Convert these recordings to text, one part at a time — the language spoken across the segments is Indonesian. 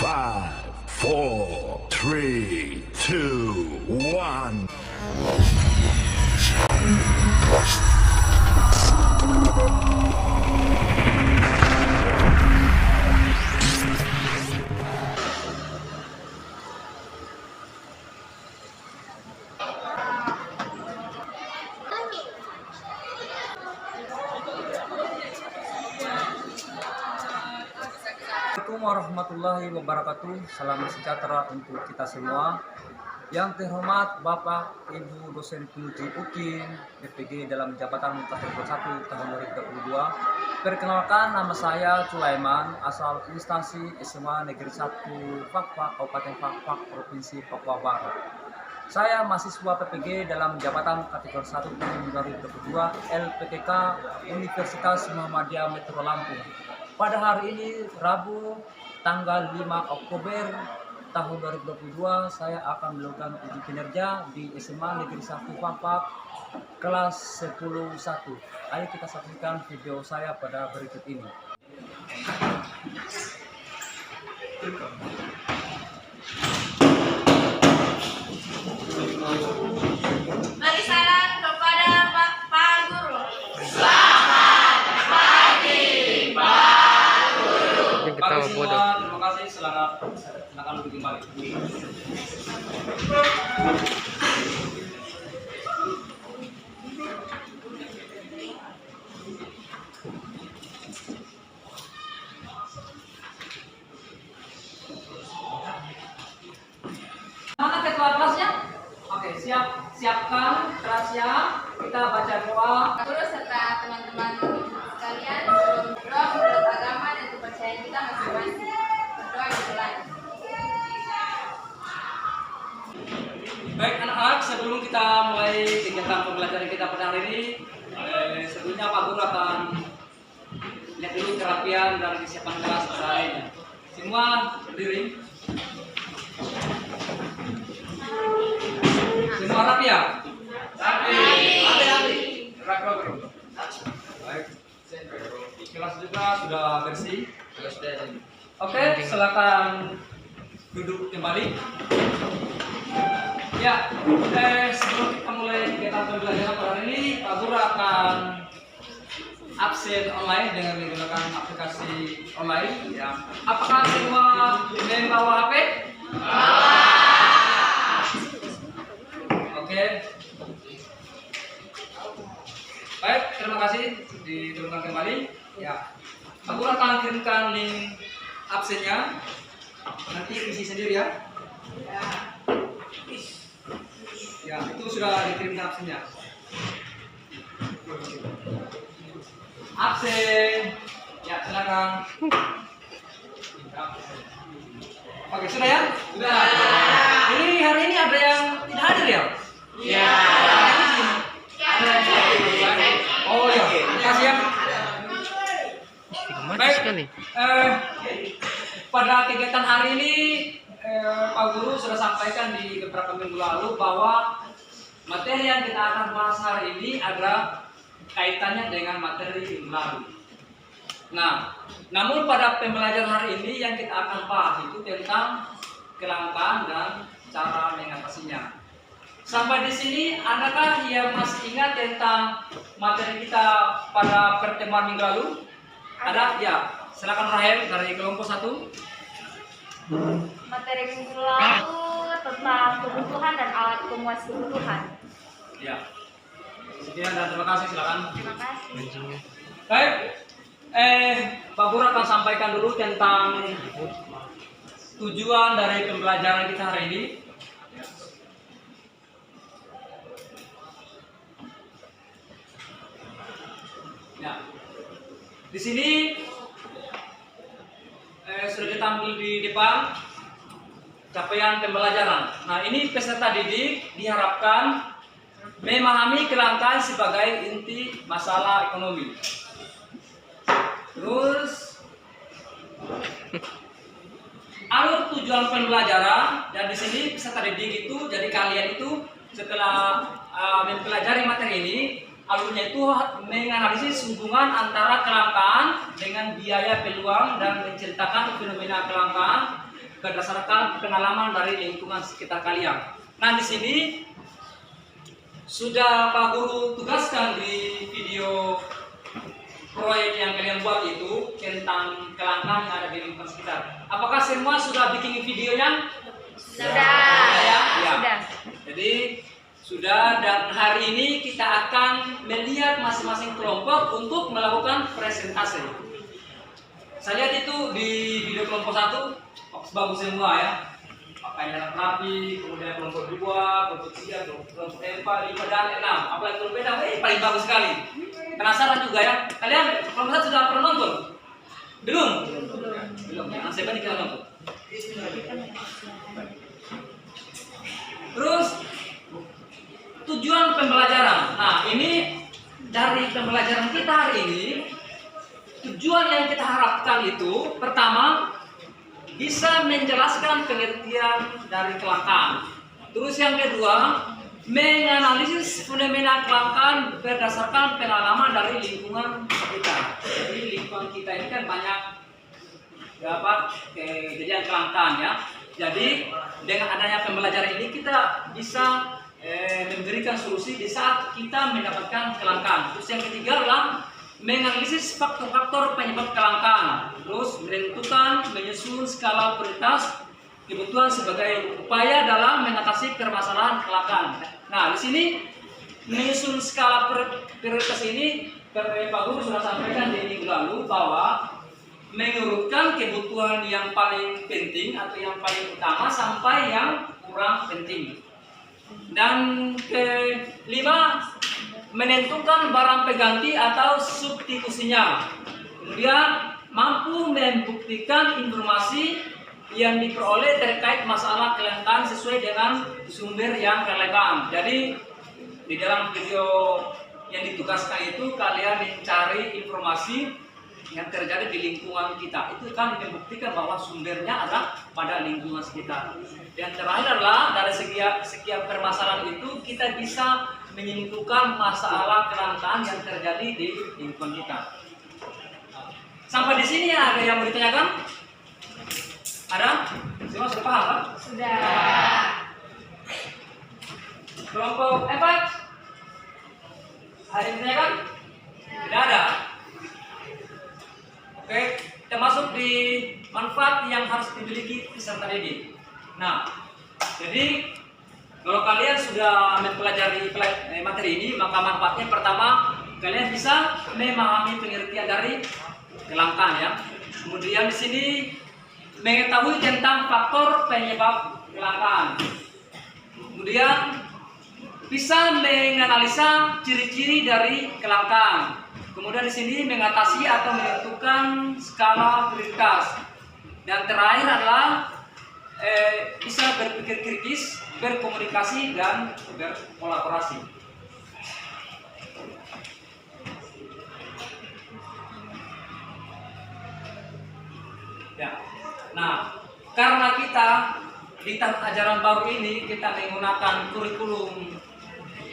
5, 4, 3, 2, 1. Assalamualaikum warahmatullahi wabarakatuh. Salam sejahtera untuk kita semua. Yang terhormat Bapak Ibu dosen penguji UKIN PPG dalam jabatan Kategori 1 tahun 2022. Perkenalkan, nama saya Sulaiman, asal instansi SMA Negeri 1 Fakfak Kabupaten Fakfak Provinsi Papua Barat. Saya mahasiswa PPG dalam jabatan Kategori 1 tahun 2022 LPTK Universitas Muhammadiyah Metro Lampung. Pada hari ini, Rabu, tanggal 5 Oktober tahun 2022, saya akan melakukan uji kinerja di SMA Negeri 1 Fakfak kelas 10-1. Ayo kita saksikan video saya pada berikut ini. Mari salam kepada Pak Guru. Bagi semua, terima kasih. Silakan duduk kembali. Mana ketua kelasnya? Oke, siapkan kelasnya. Kita baca doa. Guru serta teman-teman sekalian sebelum berdoa menurut agama dan kepercayaan kita masing-masing. Berdoa dimulai. Baik anak-anak, sebelum kita mulai kegiatan pembelajaran kita pada hari ini, sebelumnya Pak Guru akan lihat dulu kerapian dan kesiapan kelas pada hari ini. Semua berdiri. Semua rapi ya? Rapi. Baik. Kelas juga sudah bersih. Oke, silakan duduk kembali. Ya, sebelum kita mulai kegiatan pembelajaran pada hari ini, Pak Guru akan absen online dengan menggunakan aplikasi online. Ya. Apakah semua membawa HP? Oke. Baik, terima kasih. Diturunkan kembali. Ya. Pak Guru akan kirimkan link absennya. Nanti isi sendiri ya. Ya, itu sudah dikirimkan absennya. Absen. Ya, silakan. Oke, sudah ya? Sudah. Ini hari ini ada yang tidak hadir ya? Iya. Oh iya, terima kasih ya. Baik, pada kegiatan hari ini Pak Guru sudah sampaikan di beberapa minggu lalu bahwa materi yang kita akan bahas hari ini adalah kaitannya dengan materi minggu lalu. Nah, namun pada pembelajaran hari ini yang kita akan bahas itu tentang kelangkaan dan cara mengatasinya. Sampai di sini, adakah yang masih ingat tentang materi kita pada pertemuan minggu lalu? Ada? Ya, silakan Rahel dari kelompok 1. Materi minggu lalu tentang kebutuhan dan alat pemuas kebutuhan. Ya. Sekian dan terima kasih, silakan. Terima kasih. Baik. Pak Guru akan sampaikan dulu tentang tujuan dari pembelajaran kita hari ini. Ya. Di sini sudah ditampil di depan capaian pembelajaran. Nah, ini peserta didik diharapkan memahami kelangkaan sebagai inti masalah ekonomi. Terus alur tujuan pembelajaran, dan di sini peserta didik itu, jadi kalian itu setelah mempelajari materi ini, alurnya itu menganalisis hubungan antara kelangkaan dengan biaya peluang dan menceritakan fenomena kelangkaan berdasarkan pengalaman dari lingkungan sekitar kalian. Nah, di sini sudah Pak Guru tugaskan di video proyek yang kalian buat itu tentang kelangkaan yang ada di lingkungan sekitar. Apakah semua sudah bikin videonya? Sudah. Ya. Sudah. Jadi sudah, dan hari ini kita akan melihat masing-masing kelompok untuk melakukan presentasi. Saya lihat itu di video kelompok 1 bagus semua ya. Pakaian rapi, kemudian kelompok 2, kelompok 3, kelompok 4, 5 dan 6. Apa yang berbeda? Paling bagus sekali. Penasaran juga ya. Kalian kelompok 1 sudah pernah nonton? Belum? Belum. Yang saya kita nonton. Terus tujuan pembelajaran. Nah, ini dari pembelajaran kita hari ini, tujuan yang kita harapkan itu pertama bisa menjelaskan pengertian dari kelangkaan. Terus yang kedua, menganalisis fenomena kelangkaan berdasarkan pengalaman dari lingkungan kita. Jadi lingkungan kita ini kan banyak kejadian kelangkaan ya. Jadi dengan adanya pembelajaran ini kita bisa memberikan solusi di saat kita mendapatkan kelangkaan. Terus yang ketiga adalah menganalisis faktor-faktor penyebab kelangkaan, terus menentukan menyusun skala prioritas kebutuhan sebagai upaya dalam mengatasi permasalahan kelangkaan. Nah, di sini menyusun skala prioritas ini Pak Guru sudah sampaikan di minggu lalu bahwa mengurutkan kebutuhan yang paling penting atau yang paling utama sampai yang kurang penting. Dan kelima, menentukan barang pengganti atau substitusinya. Kemudian mampu membuktikan informasi yang diperoleh terkait masalah kelangkaan sesuai dengan sumber yang relevan. Jadi di dalam video yang ditugaskan itu kalian mencari informasi yang terjadi di lingkungan kita. Itu kan membuktikan bahwa sumbernya adalah pada lingkungan sekitar. Dan terakhir adalah dari sekian permasalahan itu kita bisa menyimpulkan masalah kelangkaan yang terjadi di lingkungan kita. Sampai di sini ada yang mau ditanyakan? Ada? Semua sudah paham kan? Sudah. Kelompok 4? Ada yang ditanyakan? Tidak ada. Oke, kita masuk di manfaat yang harus dimiliki peserta didik. Nah, jadi kalau kalian sudah mempelajari materi ini, maka manfaatnya pertama, kalian bisa memahami pengertian dari kelangkaan ya. Kemudian di sini mengetahui tentang faktor penyebab kelangkaan. Kemudian bisa menganalisa ciri-ciri dari kelangkaan. Kemudian di sini mengatasi atau menentukan skala prioritas. Dan terakhir adalah bisa berpikir kritis, berkomunikasi dan berkolaborasi. Ya. Nah, karena kita di tahun ajaran baru ini kita menggunakan kurikulum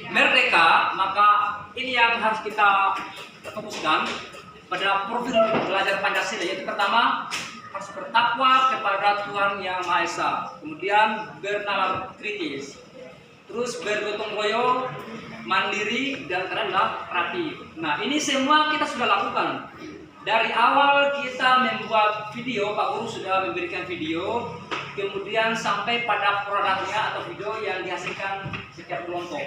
Merdeka, maka ini yang harus kita fokuskan pada profil belajar Pancasila, yaitu pertama harus bertakwa kepada Tuhan Yang Maha Esa, kemudian bernalar kritis, terus bergotong royong, mandiri, dan adalah rapi. Nah, ini semua kita sudah lakukan. Dari awal kita membuat video, Pak Guru sudah memberikan video, kemudian sampai pada produknya atau video yang dihasilkan setiap kelompok.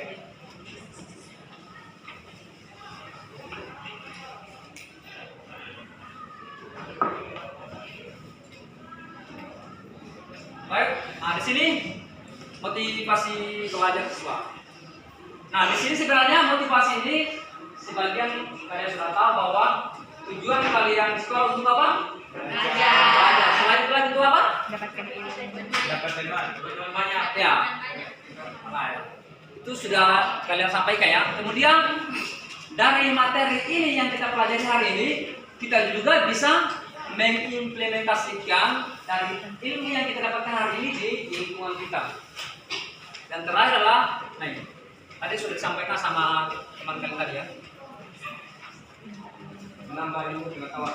Baik, nah di sini motivasi belajar siswa. Nah, di sini sebenarnya motivasi ini sebagian kalian sudah tahu bahwa tujuan kalian di sekolah untuk apa? Belajar. Selain itu lagi untuk apa? Dapatkan ilmu. Banyak ya. Nah, itu sudah kalian sampaikan ya. Kemudian dari materi ini yang kita pelajari hari ini, kita juga bisa mengimplementasikan dari ilmu yang kita dapatkan hari ini di lingkungan kita. Dan terakhir adalah, nah ini, tadi sudah disampaikan sama teman kalian tadi ya, menambah ilmu pengetahuan.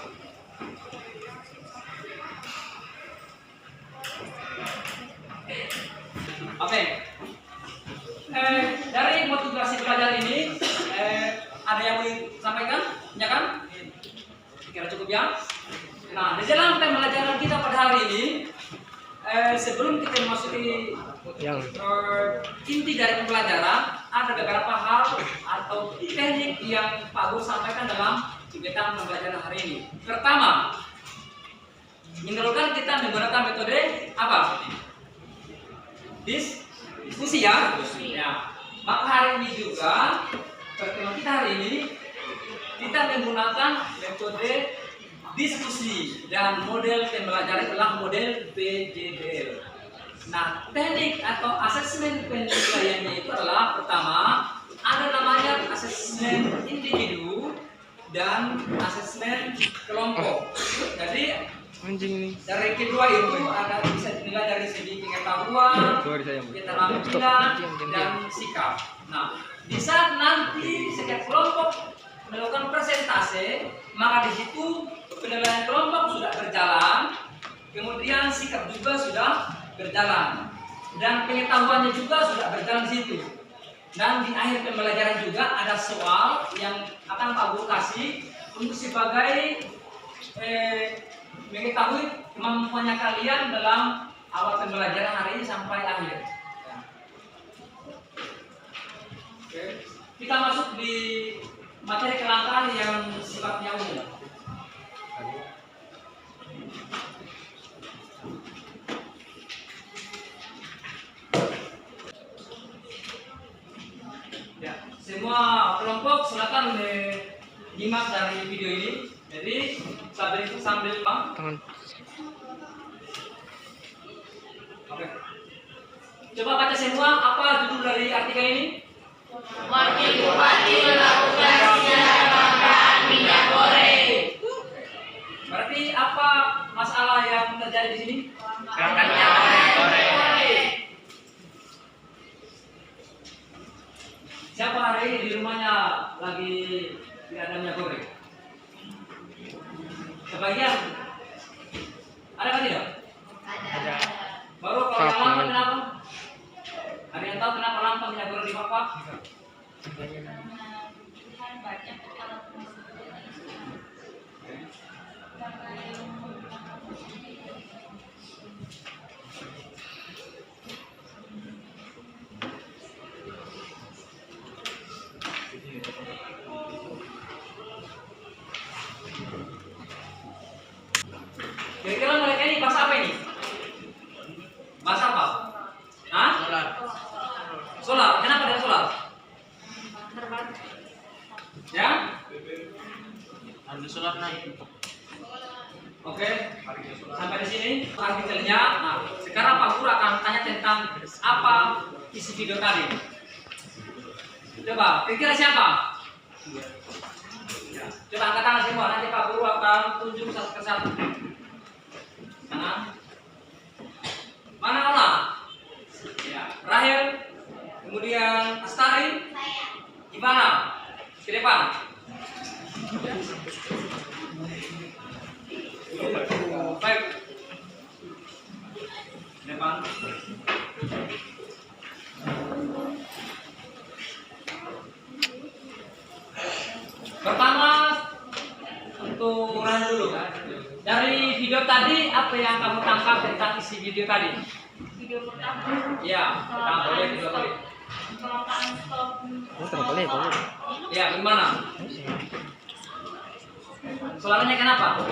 Oke. Dari motivasi belajar ini, ada yang mau disampaikan? Ya kan? Kira cukup ya. Nah, di dalam pembelajaran kita pada hari ini, sebelum kita memasuki inti dari pembelajaran, ada beberapa hal atau teknik yang Pak Guru sampaikan dalam kegiatan pembelajaran hari ini. Pertama, mendahulukan kita menggunakan metode apa? Diskusi ya. Ya. Maka hari ini juga pertemuan kita hari ini kita menggunakan metode diskusi dan model pembelajaran adalah model PJDL. Nah, teknik atau asesmen penilaiannya itu adalah pertama ada namanya asesmen individu dan asesmen kelompok. Jadi dari kedua itu ada bisa dinilai dari segi pengetahuan, keterampilan, dan sikap. Nah, di saat nanti setiap kelompok melakukan presentase, maka di situ penilaian kelompok sudah berjalan, kemudian sikap juga sudah berjalan, dan pengetahuannya juga sudah berjalan di situ. Dan di akhir pembelajaran juga ada soal yang akan Pak Guru kasih untuk sebagai mengetahui kemampuannya kalian dalam awal pembelajaran hari ini sampai akhir. Oke. Kita masuk di materi kelangkaan yang sifatnya umum. Ya, semua kelompok silakan menyimak dari video ini. Jadi sambil tangan. Oke. Coba baca semua apa judul dari artikel ini? Wakil Bupati melakukan pengadaan minyak goreng. Berarti apa masalah yang terjadi di sini? Kelangkaan minyak goreng. Siapa hari ini di rumahnya lagi tidak ada minyak goreng? Sebagian ada kan tidak? Ada. Baru kalau yang langka kenapa? Ada yang tahu kenapa langka minyak goreng di Bapak? Banyak kalau kira-kira mereka ini bahasa apa ini? Bahasa apa? Hah? Solar. Solar. Kenapa dengan solar? Ya? Harga solar naik. Oke. Sampai di sini artikelnya. Nah, sekarang Pak Guru akan tanya tentang apa isi video tadi. Coba, kira-kira siapa? Ya. Coba angkat tangan semua. Nanti Pak Guru akan tunjuk satu persatu. Mana Ola? Ya, Rahel, kemudian Astari, Ivana, ke depan. Baik, depan. Pertama, untuk Rahel dulu. Dari video tadi, apa yang kamu tangkap tentang isi video tadi? video pertama. Ya, pertama boleh, kedua boleh. Kelangkaan stok. Boleh. Ya, gimana? Soalnya kenapa?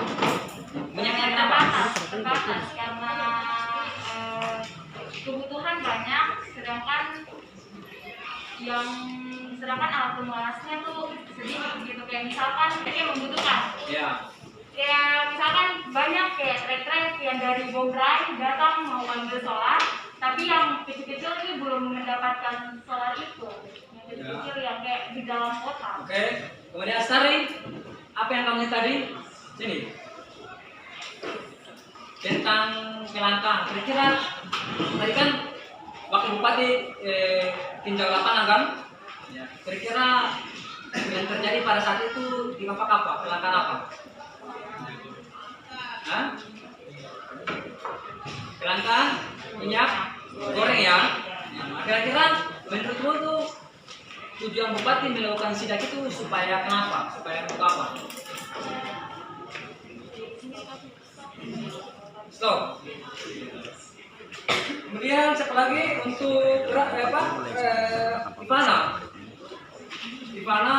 Minyaknya kenapa? Terbatas karena kebutuhan banyak, sedangkan alat pemulasnya tuh sedikit gitu. Kayak misalkan mereka membutuhkan. Ya. Kayak misalkan banyak kayak trek-trek yang dari Bograi datang mau ambil solar, tapi yang kecil-kecil ini belum mendapatkan solar itu. Yang kecil-kecil yang kayak di dalam kota. Oke. Kemudian Astari, apa yang kamu lihat tadi? Sini. Tentang kelangkaan. Kira-kira tadi kan Wakil Bupati tinjau lapangan kan? Ya. Kira-kira yang terjadi pada saat itu di apa? Kelangkaan apa? Kelangkaan minyak goreng ya. Nah, kira-kira menurutmu tuh tujuan bupati melakukan sidak itu supaya kenapa? Supaya untuk apa? Stop. Kemudian siapa lagi untuk Ivana,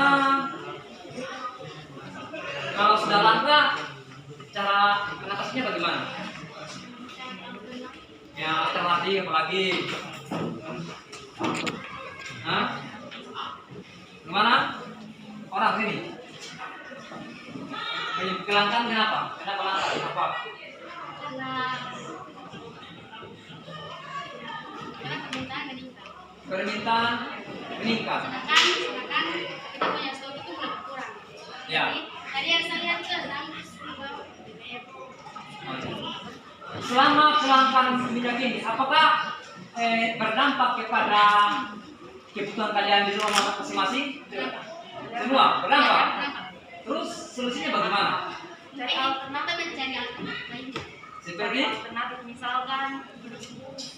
kalau sudah langka, cara mengatasinya bagaimana? Ya, alternatif apalagi? Hah? Gimana? Orang sini? Kelangkaan kenapa? Kenapa langka? Kenapa? Karena permintaan meningkat. Permintaan meningkat. Sedangkan kita punya stok itu berkurang. Ya. Tadi yang saya lihat itu adalah BBM. Selama kelangkaan minyak ini, apakah berdampak kepada kebutuhan kalian di rumah masing-masing? Semua berdampak. Terus solusinya bagaimana? Cari alternatif, mencari alternatif lainnya. Seperti? Alternatif misalkan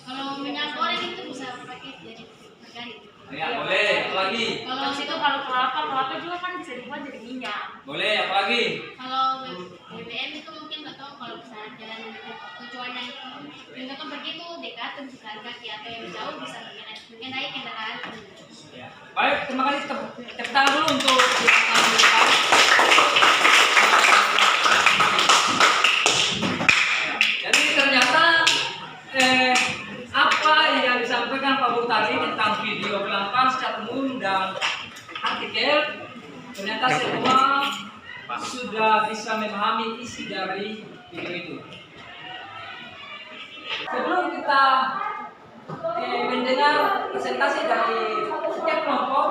kalau minyak goreng itu bisa pakai jadi margarin. Ya boleh. Apalagi? Kalau situ kalau kelapa juga kan bisa dibuat jadi minyak. Boleh. Apalagi? Kalau BBM itu mungkin nggak tahu kalau misalnya jalan tujuannya itu nggak tahu pergi itu dekat untuk jalan kaki atau yang jauh bisa mungkin naik kendaraan. Ya. Baik, terima kasih. Tepuk tangan dulu untuk jadi ternyata apa yang disampaikan Pak Guru tadi tentang video kelangkaan secara umum dan artikel, ternyata semua sudah bisa memahami isi dari video itu. Sebelum kita mendengar presentasi dari setiap kelompok,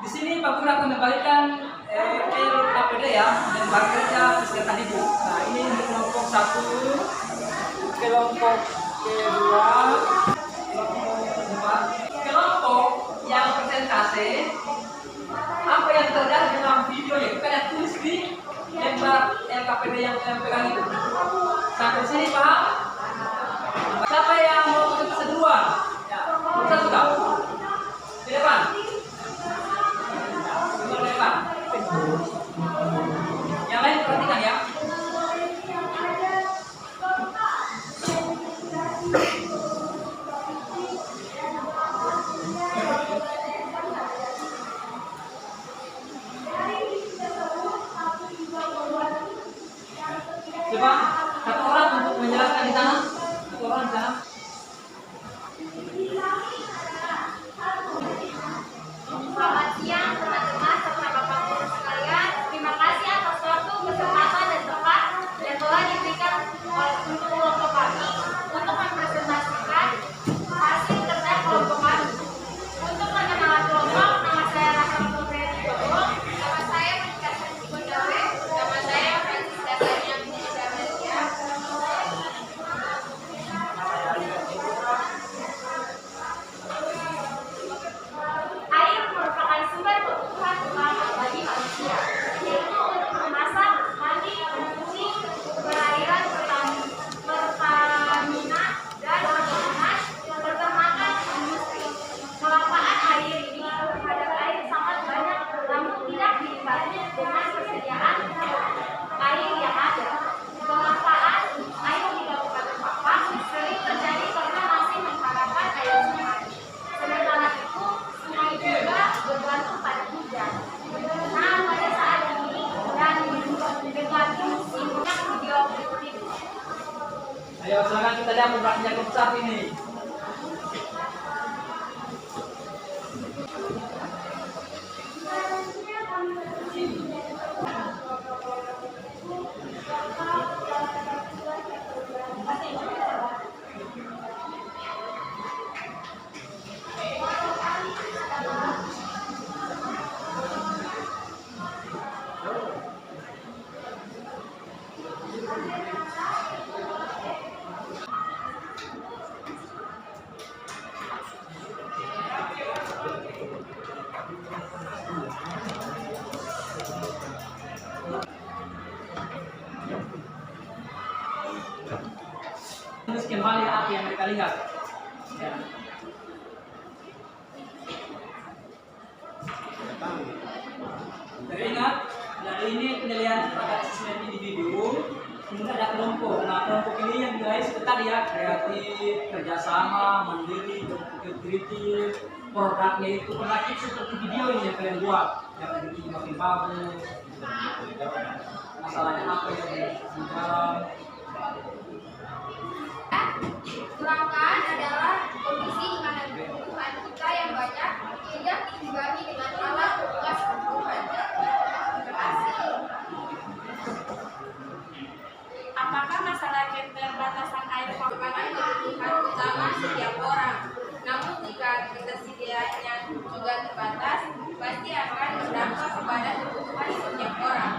di sini Pak Guru akan memberikan LKPD ya, dan kerja kesehatan ibu. Nah, ini untuk kelompok 1, kelompok kedua, kelompok yang presentasi. Apa yang terjadi dalam video ya? Kalian tulis di lembar LKPD yang kalian pegang itu. Sampai sini paham? Siapa yang mau presentasi duluan? Ya, bisa sudah. Di depan. Di depan. Yang lain perhatikan ya. Coba satu orang untuk menjelaskan di sana. Satu orang di sana. Selamat siang teman-teman serta Bapak Guru sekalian. Terima kasih atas waktu, kesempatan dan tempat yang telah diberikan untuk kelompok kami untuk mempresentasikan hasil kerja kelompok kami. Untuk perkenalan kelompok, nama saya Rahma Febriani Dodo, nama saya Monika Santi Gondawe, nama saya Francisca Tania Indonesia Malaysia. Air merupakan sumber kebutuhan utama bagi manusia, yaitu untuk memasak, mandi, mencuci, perairan, pertanian, dan perkebunan, peternakan, industri. Kelapaan air ini terhadap air sangat banyak, namun tidak diimbangi dengan persediaan air yang ada. Kelapaan air di Kabupaten Papua sering terjadi karena masih mengharapkan air sungai. Sementara itu, sungai juga bergantung pada hujan. Nah, pada saat ini dan dengan musim yang video berikut ini. Ayo silakan kita lihat beberapa kelompok saat ini. Terus kembali apa yang mereka lihat. Ya. Jadi ingat, jadi ini penilaian pada asesmen individu, kemudian ada kelompok. Nah, kelompok ini yang dinilai seperti ya, kreatif, kerjasama, mandiri, berpikir kritis, produknya itu merakit seperti video ini yang kalian buat, yang editing makin bagus. Masalahnya apa yang di dalam? Kelangkaan adalah kondisi di mana kebutuhan kita yang banyak tidak diimbangi dengan alat tugas kebutuhan. Terima kasih. Apakah masalah keterbatasan air makanan kebutuhan utama setiap orang? Namun jika ketersediaannya juga terbatas, pasti akan berdampak kepada kebutuhan setiap orang.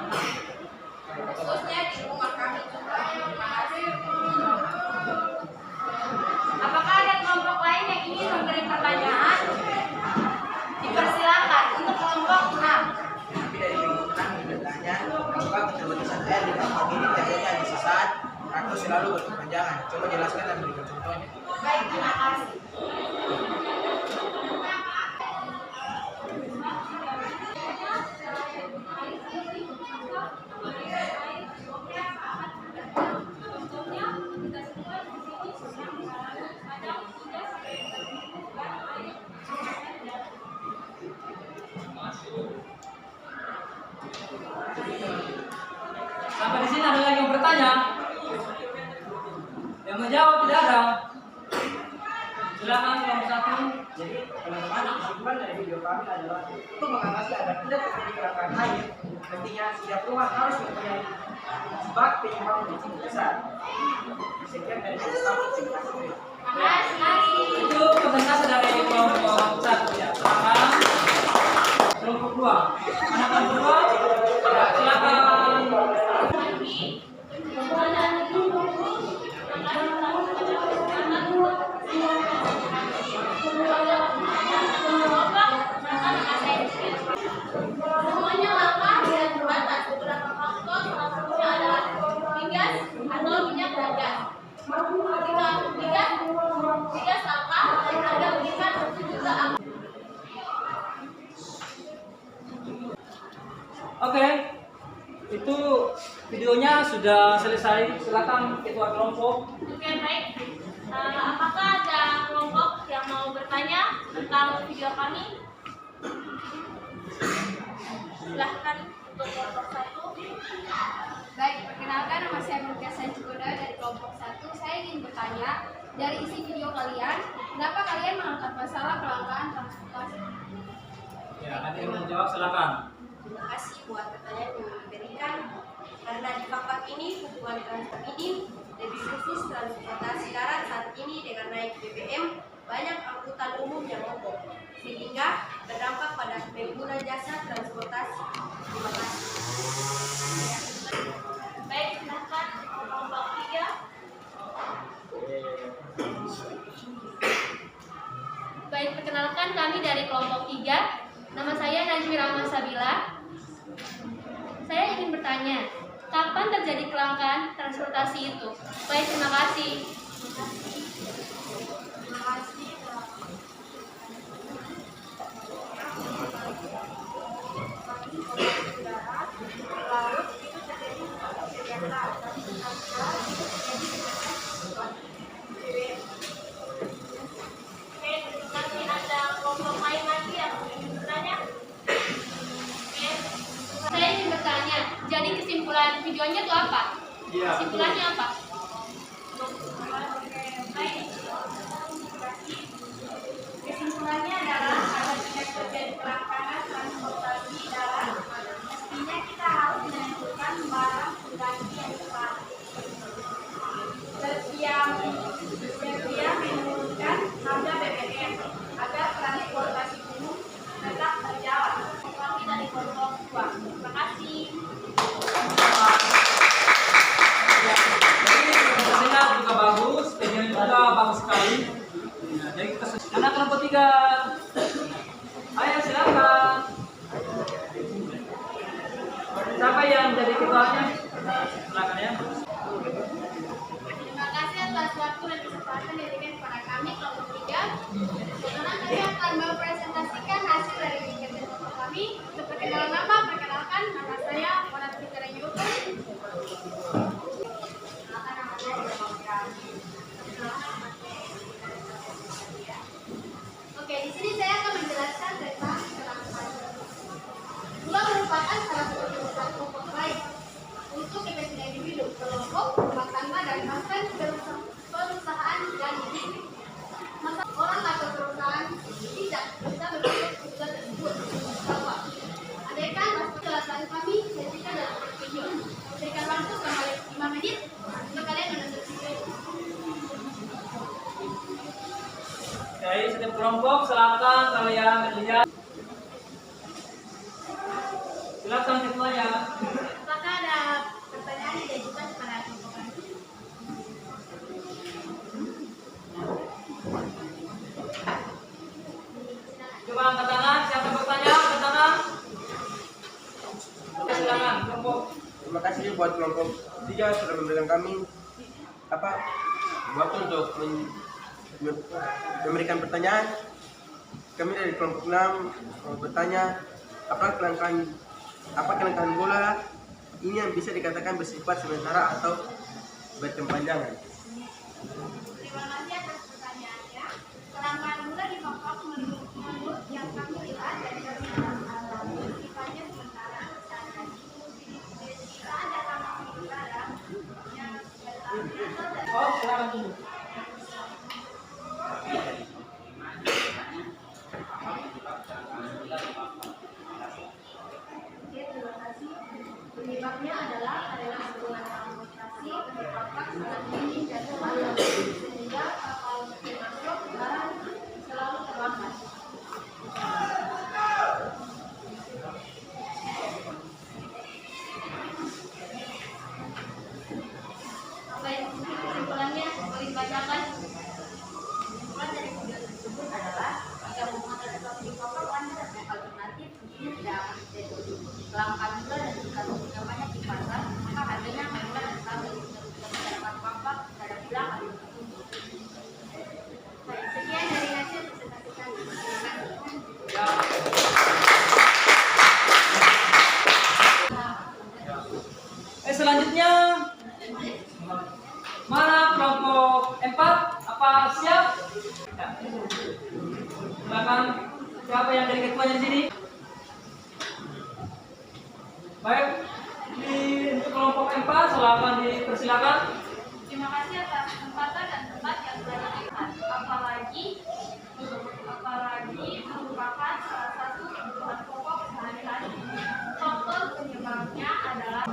Khususnya di rumah kami juga. Terima kasih. Apakah ada kelompok lain yang ingin memberi pertanyaan? Dipersilakan untuk kelompok A. Kami dari lingkungan bertanya, apakah keterbatasan air di kampung ini terjadi di sesaat atau selalu berkepanjangan? Coba jelaskan dan berikan contohnya. Baik, terima kasih. Sampai di sini ada lagi yang bertanya? Yang menjawab tidak ada. Silakan kelompok satu. Jadi teman-teman, kesimpulan dari video kami adalah untuk mengatasi agar tidak terjadi kelangkaan air, nantinya setiap rumah harus mempunyai bak penyimpan bensin besar. Sekian dari video kami. Terima kasih. Itu presentasi dari kelompok satu ya. Silakan. Kelompok dua. Mana kelompok dua? Ya, silakan. Semuanya langka dan terbatas. Beberapa faktor salah satunya adalah migas atau minyak dan gas. Ketika migas langka dan harga meningkat, itu juga akan. Oke, itu videonya sudah selesai. Silakan ketua kelompok. Oke, baik. Apakah ada kelompok yang mau bertanya tentang video kami? Silahkan untuk kelompok satu. Baik, perkenalkan nama saya Murka Sanjukoda dari kelompok 1. Saya ingin bertanya, dari isi video kalian, kenapa kalian mengangkat masalah kelangkaan transportasi? Ya, ada yang mau jawab silakan. Terima kasih buat pertanyaan yang diberikan. Karena di papak ini hubungan transport ini lebih khusus transportasi darat saat ini dengan naik BBM, banyak angkutan umum yang mogok, sehingga berdampak pada pengguna jasa transportasi. Terima kasih. Baik, silahkan kelompok 3. Baik, perkenalkan kami dari kelompok 3. Nama saya Najmi Rahma Sabila. Saya ingin bertanya, kapan terjadi kelangkaan transportasi itu? Baik, terima kasih. Terima kasih. Laut itu terjadi biasa. Oke, masih ada kelompok lain lagi yang ingin bertanya? Oke, Saya ingin bertanya, jadi kesimpulan videonya itu apa? Kesimpulannya apa? baik. Kesimpulannya adalah apabila terjadi kelangkaan transportasi darat, mestinya kita harus menentukan barang pengganti yang tepat. Setia menurunkan harga BBM agar transportasi umum tetap berjalan. Kami dari kelompok 2. Terima kasih. Jadi presentasinya juga bagus, videonya juga bagus sekali. Ya, jadi kita anak kelompok 3. Ayo silakan. Siapa yang jadi ketuanya? Silakan ya. Terima kasih atas waktu dan kesempatan yang diberikan kepada kami kelompok 3. Sekarang kami akan mempresentasikan hasil dari kegiatan kelompok kami. Perkenalkan, nama saya Monat Fitri Yuto. Oke, di sini saya akan menjelaskan tentang keterampilan. Dua merupakan salah satu perusahaan kelompok baik untuk kepentingan individu, kelompok, rumah tangga, dan bahkan perusahaan dan individu. Masa orang atau perusahaan tidak bisa berbentuk tujuan tersebut bahwa andaikan penjelasan kami disajikan dalam video. Berikan waktu sampai 5 menit untuk kalian menonton video. Oke, setiap kelompok silakan kalian lihat. Silakan semuanya. Apakah ada pertanyaan yang diajukan kepada kelompok kami? Coba angkat tangan, siapa yang bertanya? Angkat tangan. Oke, silakan kelompok. Terima kasih buat kelompok 3 sudah memberikan kami waktu untuk memberikan pertanyaan. Kami dari kelompok 6 mau bertanya, apa kelangkaan bola ini yang bisa dikatakan bersifat sementara atau berkepanjangan? Terima kasih atas pertanyaannya. Kelangkaan gula di Bangkok menurut yang kami lihat dan kami alami sifatnya sementara. Karena jika ada kelangkaan gula yang berarti Oh, silakan dulu. terima kasih. Penyebabnya adalah karena hubungan transportasi terdapat sangat tinggi dan terlalu sehingga kapal termasuk barang selalu terlambat. Baik, kesimpulannya boleh dibacakan. Kesimpulan dari video tersebut adalah jika hubungan transportasi di kapal lancar dan alternatif ini tidak akan terjadi. Kelangkaan gula dan jika stoknya banyak di pasar, maka harganya akan murah dan stabil sehingga mendapat dampak terhadap gula akan bertumbuh. Baik, sekian dari hasil presentasi kami. Terima kasih. Selanjutnya mana kelompok 4? Apa siap? Ya. Silakan siapa yang jadi ketuanya di sini? Baik, untuk kelompok 4 silakan dipersilakan. Terima kasih atas kesempatan dan tempat yang telah diberikan. Apalagi merupakan salah satu kebutuhan pokok sehari-hari. Faktor penyebabnya adalah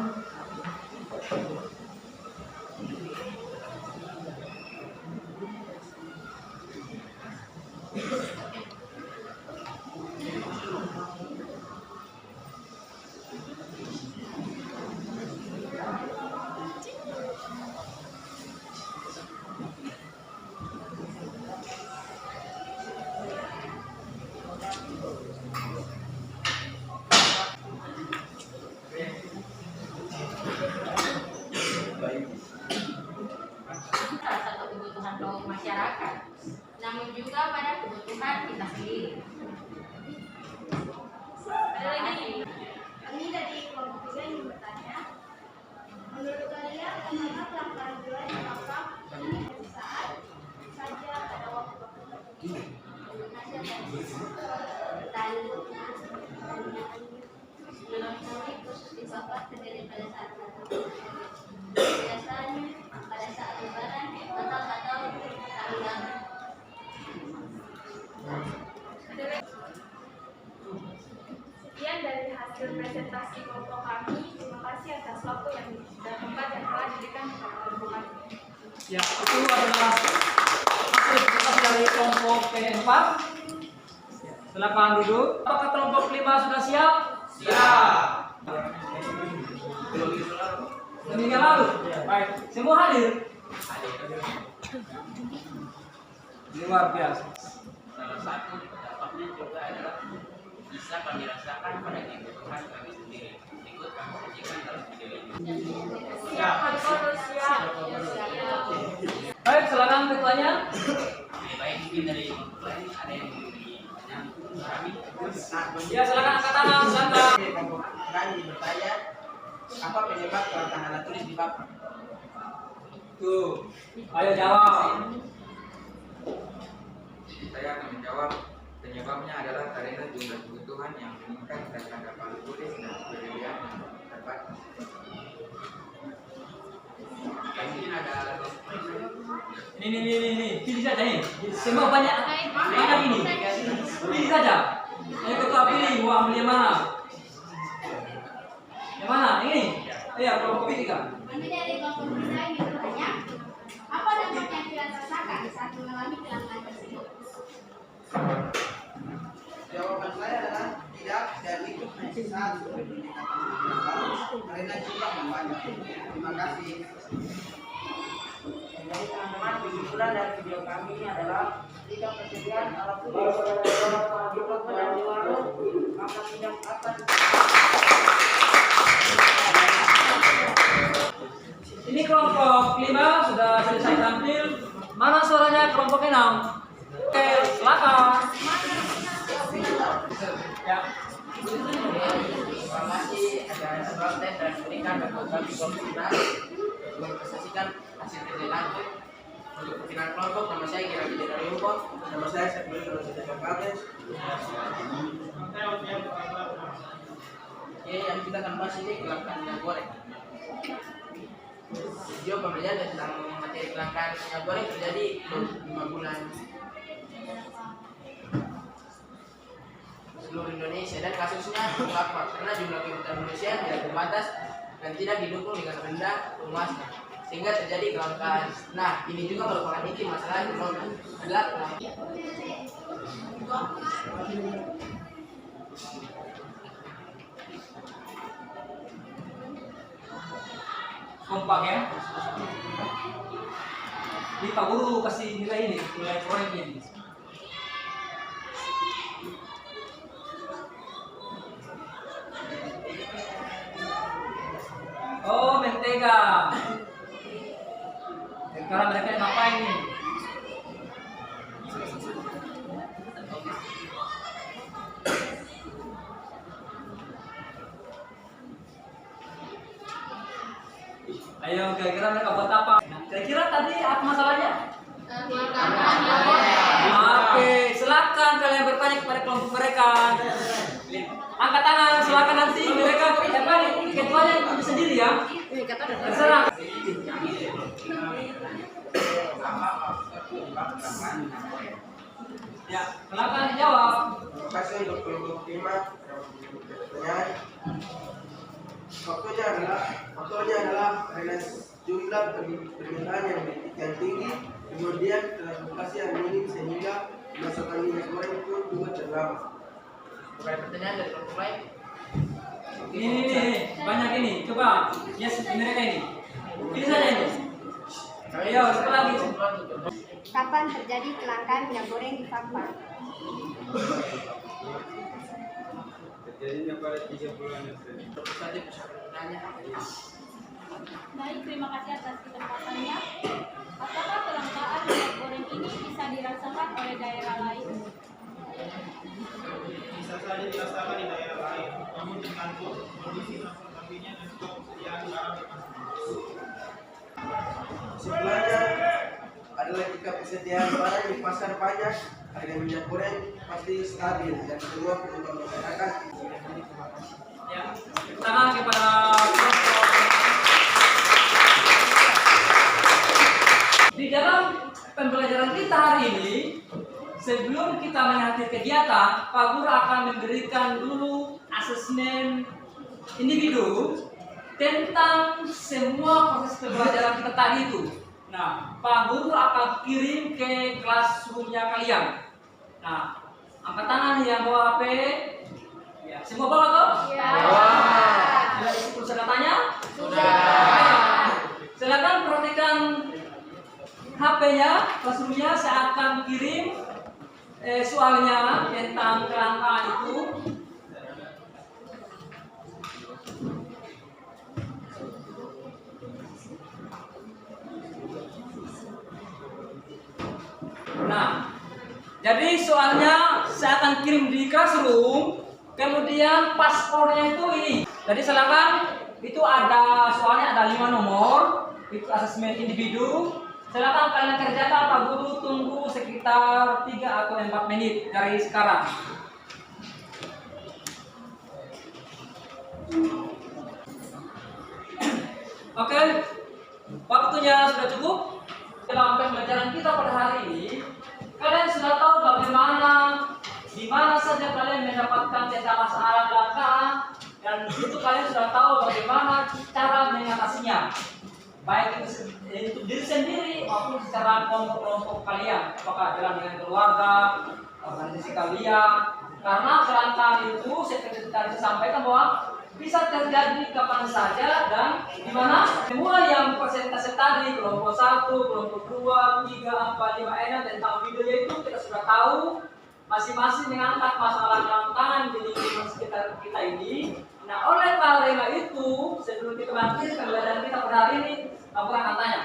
Salah satu kebutuhan pokok masyarakat, namun juga pada kebutuhan kita sendiri. Ada lagi? Kami dari kelompok 3 ingin bertanya, menurut kalian apakah kelangkaan gula di pasar ini saat saja pada waktu-waktu tertentu? Menurut kami khusus di pasar terjadi pada saat tertentu. Biasanya pada saat lebaran, Natal atau tanggal. sekian dari hasil presentasi kelompok kami. Terima kasih atas waktu dan tempat yang telah diberikan kepada kelompok kami. Ya, itu adalah hasil presentasi dari kelompok ke-4. Silakan duduk. Apakah kelompok 5 sudah siap? Siap. Seminggu lalu. Baik, semua hadir. Luar biasa. Salah satu dampaknya juga adalah bisa kami rasakan pada kebutuhan kami sendiri. Ikut kami sajikan dalam video ini. Siap. Baik, silakan ketuanya. Baik, mungkin dari kelompok lain ada yang ingin bertanya kami. Ya, silakan angkat tangan, silakan. kami bertanya, apa penyebab kelangkaan alat tulis di papan? Tuh, ayo jawab. Saya akan menjawab, penyebabnya adalah karena jumlah kebutuhan yang meningkat terhadap alat tulis dan perbedaan yang terbatas. Mungkin ada Ini, pilih saja nih. Semua banyak ini. Pilih saja. Ayo ketua pilih, mau ambil yang mana? Yang mana? Ini. Ayo, kelompok pilih kan. Kami dari kelompok kita ingin bertanya, apa dampak yang kalian rasakan saat mengalami kelangkaan tersebut? Jawaban saya adalah tidak, dan itu hanya saat seperti dikatakan karena jumlah yang banyak. Terima kasih. Jadi teman-teman, kesimpulan dari video kami ini adalah jika persediaan alat tulis di toko dan di warung, maka tidak akan. Ini kelompok 5 sudah selesai tampil. Mana suaranya kelompok 6? Oke, silakan. Ya. Terima kasih agar konten dan berikan kami konfirmasi mempresentasikan hasil kerja lanjut untuk pimpinan kelompok. Nama saya Kira Bidya dari Umpon. Nama saya Sepuluh Nur Sejak Kamis. Oke, yang kita akan bahas ini kelangkaan minyak goreng. Video pembelajaran tentang materi kelangkaan minyak goreng terjadi 5 bulan seluruh Indonesia, dan kasusnya apa? Karena jumlah kebutuhan manusia tidak terbatas dan tidak didukung dengan rendah penguasaan, sehingga terjadi kelangkaan. Nah, ini juga merupakan inti masalah yang adalah Kompak ya. Ini Pak Guru kasih nilai ini, nilai korek ini. Oh, mentega. Sekarang mereka ngapain nih? Ayo, kira-kira mereka buat apa? Kira-kira tadi apa masalahnya? Oke, silakan kalian bertanya kepada kelompok mereka. Angkat tangan, silakan nanti mereka apa nih? Ketuanya sendiri ya. Terserah. Ya, silakan jawab. Terima kasih untuk kelompok 5 pertanyaan. Faktornya adalah karena jumlah permintaan yang tinggi, kemudian transportasi yang minim sehingga pasokan minyak goreng pun juga terlambat. Ada pertanyaan dari kelompok lain? Ini banyak ini. Coba, yes mereka ini. Pilih saja ini. Ayo, sekali lagi. Kapan terjadi kelangkaan minyak goreng di Fakfak? terjadinya pada 3 bulan yang Baik, terima kasih atas kesempatannya. Apakah kelangkaan minyak goreng ini bisa dirasakan oleh daerah lain? Bisa saja dirasakan di daerah lain, namun tergantung kondisi transportasinya dan juga persediaan barang. Kesimpulannya adalah jika persediaan barang di pasar banyak, harga minyak goreng pasti stabil dan semua kebutuhan masyarakat. Ya, tangan kepada kelompok. Di dalam pembelajaran kita hari ini, sebelum kita mengakhiri kegiatan, Pak Guru akan memberikan dulu asesmen individu tentang semua proses pembelajaran kita tadi itu. Nah, Pak Guru akan kirim ke classroom-nya kalian. Nah, angkat tangan yang bawa HP. Ya, semua bawa toh? Ya. Sudah isi pulsa datanya? Sudah. Silakan perhatikan HP-nya, classroom-nya. Saya akan kirim soalnya tentang kelangkaan itu. Nah, jadi soalnya saya akan kirim di classroom, kemudian paspornya itu ini. Jadi silakan, itu ada soalnya ada 5 nomor, itu asesmen individu. Silakan kalian kerjakan, Pak Guru tunggu sekitar 3 atau 4 menit dari sekarang. Oke, waktunya sudah cukup. Dalam pembelajaran kita pada hari ini, kalian sudah tahu bagaimana, di mana saja kalian mendapatkan tentang masalah kelangkaan, dan itu kalian sudah tahu bagaimana cara mengatasinya, baik itu untuk diri sendiri maupun secara kelompok-kelompok kalian, apakah dengan keluarga, organisasi kalian. Karena kelangkaan itu seperti tadi saya sampaikan bahwa bisa terjadi kapan saja dan di mana semua yang persentase tadi kelompok 1, kelompok 2, 3, 4, 5, 6 tentang videonya itu kita sudah tahu masing-masing mengangkat masalah kelangkaan di lingkungan sekitar kita ini. Nah, oleh karena itu sebelum kita lanjutkan pembelajaran kita pada hari ini, aku akan tanya,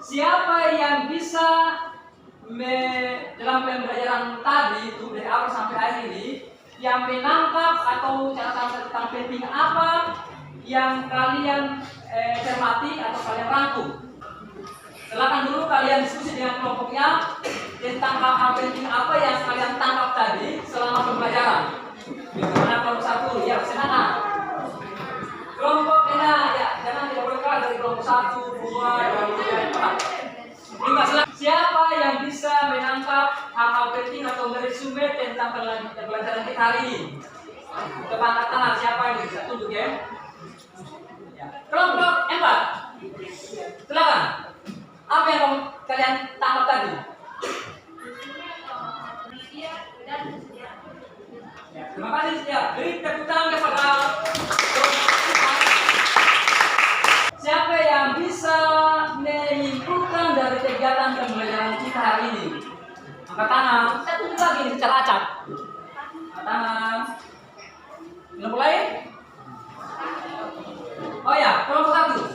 siapa yang bisa dalam pembelajaran tadi itu dari awal sampai akhir ini yang menangkap atau catatan penting apa yang kalian cermati atau kalian rangkum? Silakan dulu kalian diskusi dengan kelompoknya tentang hal-hal penting apa yang kalian tangkap tadi selama pembelajaran. Bagaimana kelompok 1? Ya, silakan. Kelompok ini ya, jangan tidak boleh kalah dari kelompok 1, 2, 3, 4. 5. Silakan. Siapa yang bisa menangkap hal-hal penting atau meresume tentang pembelajaran kita hari ini? Coba angkat tangan, siapa yang bisa tunjuk ya? Kelompok 4. Silakan. Apa yang kalian tangkap tadi? Ya, terima kasih ya. Beri tepuk tangan kepada siapa yang bisa menyimpulkan dari kegiatan pembelajaran kita hari ini? Angkat tangan. Saya tunjuk lagi secara acak. Angkat tangan. Kelompok lain? Oh ya, kelompok 1.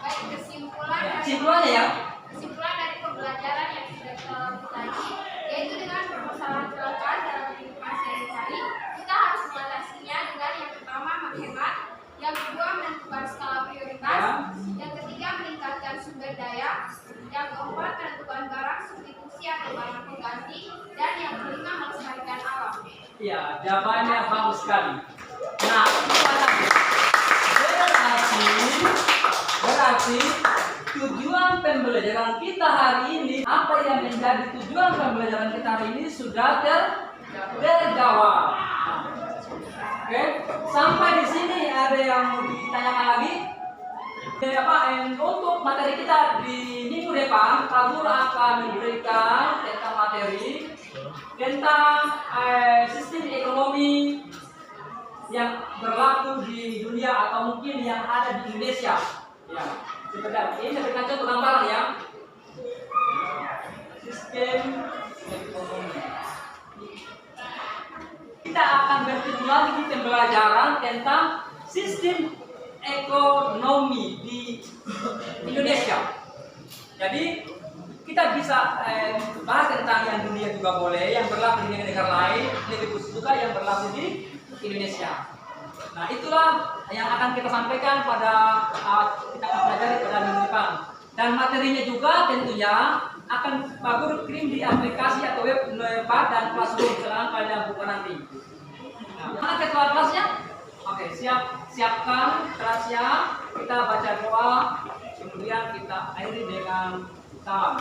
Baik, kesimpulan Ya, kesimpulannya ya. kesimpulan dari pembelajaran yang sudah kita lakukan tadi, yaitu dengan permasalahan kelangkaan dalam kehidupan sehari-hari, kita harus mengatasinya dengan yang pertama menghemat, yang kedua menentukan skala prioritas, yang ketiga meningkatkan sumber daya, yang keempat menentukan barang substitusi atau barang pengganti, dan yang kelima melestarikan alam. Iya, jawabannya bagus sekali. Nah, berarti tujuan pembelajaran kita hari ini, apa yang menjadi tujuan pembelajaran kita hari ini sudah terjawab. Oke, sampai di sini ada yang mau ditanyakan lagi? Untuk materi kita di minggu depan, Pak Guru akan memberikan tentang materi tentang sistem ekonomi yang berlaku di dunia atau mungkin yang ada di Indonesia. Ya, sebentar. Ini berikan contoh gambaran ya. Sistem ekonomi. Kita akan bertemu lagi di pembelajaran tentang sistem ekonomi di Indonesia. Jadi kita bisa bahas tentang yang dunia juga boleh, yang berlaku di negara lain, lebih khusus juga yang berlaku di Indonesia. Nah, itulah yang akan kita sampaikan pada kita akan pelajari pada minggu depan. Dan materinya juga tentunya akan Pak Guru kirim di aplikasi atau web dan Classroom. Silahkan kalian buka nanti. Nah, mana ketua kelasnya? Oke, siapkan kelasnya. Kita baca doa, kemudian kita akhiri dengan salam.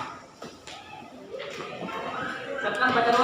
Siapkan baca doa.